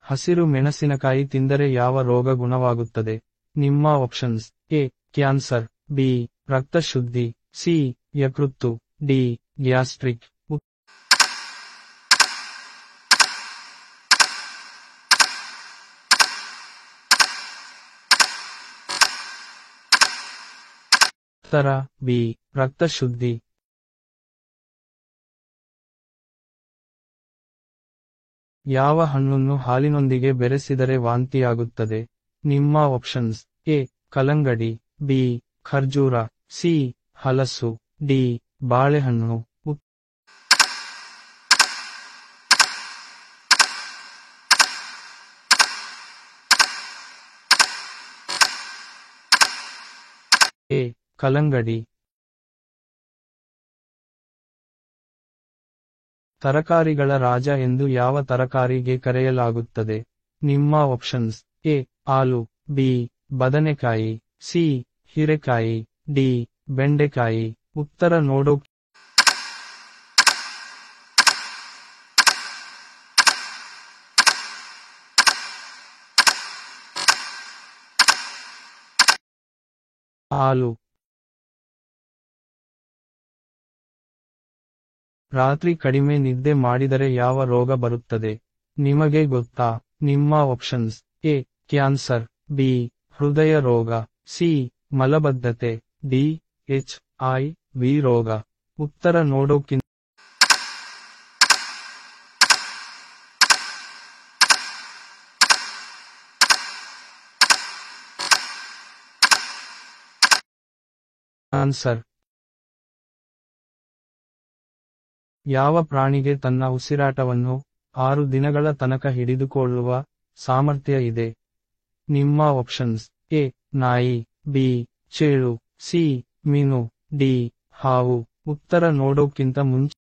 ಹಸಿರು ಮೆಣಸಿನಕಾಯಿ ತಿಂದರೆ ಯಾವ ರೋಗ ಗುಣವಾಗುತ್ತದೆ? ನಿಮ್ಮ ಆಪ್ಷನ್ಸ್: ಎ ಕ್ಯಾನ್ಸರ್, ಬಿ ರಕ್ತ ಶುದ್ಧಿ, ಸಿ ಯಕೃತ್ತು, ಡಿ ಗ್ಯಾಸ್ಟ್ರಿಕ್. ಉತ್ತರ ಬಿ ರಕ್ತ ಶುದ್ಧಿ. ಯಾವ ಹಣ್ಣನ್ನು ಹಾಲಿನೊಂದಿಗೆ ಬೆರೆಸಿದರೆ ವಾಂತಿಯಾಗುತ್ತದೆ? ನಿಮ್ಮ ಆಪ್ಷನ್ಸ್: ಎ ಕಲ್ಲಂಗಡಿ, ಬಿ ಖರ್ಜೂರ, ಸಿ ಹಲಸು, ಡಿ ಬಾಳೆಹಣ್ಣು. ಎ ಕಲ್ಲಂಗಡಿ. ತರಕಾರಿಗಳ ರಾಜ ಎಂದು ಯಾವ ತರಕಾರಿಗೆ ಕರೆಯಲಾಗುತ್ತದೆ? ನಿಮ್ಮ ಆಪ್ಷನ್ಸ್: ಎ ಆಲೂ, ಬಿ ಬದನೆಕಾಯಿ, ಸಿ ಹೀರೆಕಾಯಿ, ಡಿ ಬೆಂಡೆಕಾಯಿ. ಉತ್ತರ ನೋಡೋ. ಆಲೂ. ರಾತ್ರಿ ಕಡಿಮೆ ನಿದ್ದೆ ಮಾಡಿದರೆ ಯಾವ ರೋಗ ಬರುತ್ತದೆ? ನಿಮಗೆ ಗೊತ್ತಾ? ನಿಮ್ಮ ಆಪ್ಷನ್ಸ್: ಎ ಕ್ಯಾನ್ಸರ್, ಬಿ ಹೃದಯ ರೋಗ, ಸಿ ಮಲಬದ್ಧತೆ, ಡಿ HIV ರೋಗ. ಉತ್ತರ ನೋಡೋಕ್ಕಿಂತ ಆನ್ಸರ್. ಯಾವ ಪ್ರಾಣಿಗೆ ತನ್ನ ಉಸಿರಾಟವನ್ನು 6 ದಿನಗಳ ತನಕ ಹಿಡಿದುಕೊಳ್ಳುವ ಸಾಮರ್ಥ್ಯ ಇದೆ? ನಿಮ್ಮ ಆಪ್ಷನ್ಸ್: ಎ ನಾಯಿ, ಬಿ ಚೇಳು, ಸಿ ಮೀನು, ಡಿ ಹಾವು. ಉತ್ತರ ನೋಡೋಕ್ಕಿಂತ ಮುಂಚೆ